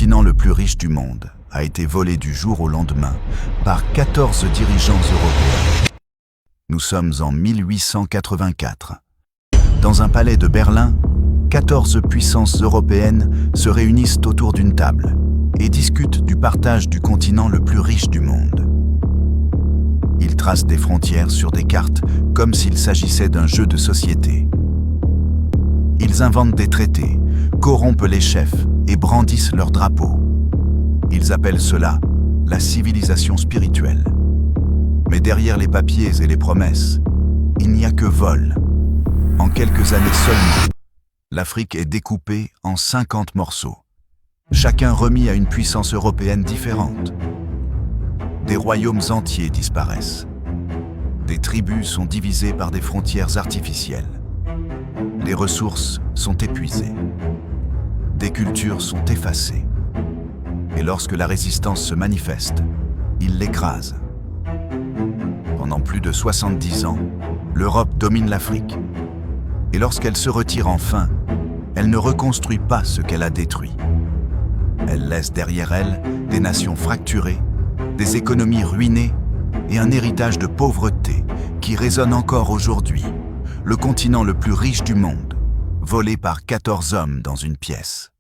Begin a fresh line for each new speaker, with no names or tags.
continent le plus riche du monde a été volé du jour au lendemain par 14 dirigeants européens. Nous sommes en 1884. Dans un palais de Berlin, 14 puissances européennes se réunissent autour d'une table et discutent du partage du continent le plus riche du monde. Ils tracent des frontières sur des cartes comme s'il s'agissait d'un jeu de société. Ils inventent des traités, corrompent les chefs et brandissent leurs drapeaux. Ils appellent cela la civilisation spirituelle. Mais derrière les papiers et les promesses, il n'y a que vol. En quelques années seulement, l'Afrique est découpée en 50 morceaux, chacun remis à une puissance européenne différente. Des royaumes entiers disparaissent. Des tribus sont divisées par des frontières artificielles. Les ressources sont épuisées. Des cultures sont effacées. Et lorsque la résistance se manifeste, ils l'écrasent. Pendant plus de 70 ans, l'Europe domine l'Afrique. Et lorsqu'elle se retire enfin, elle ne reconstruit pas ce qu'elle a détruit. Elle laisse derrière elle des nations fracturées, des économies ruinées et un héritage de pauvreté qui résonne encore aujourd'hui. Le continent le plus riche du monde, volé par 14 hommes dans une pièce.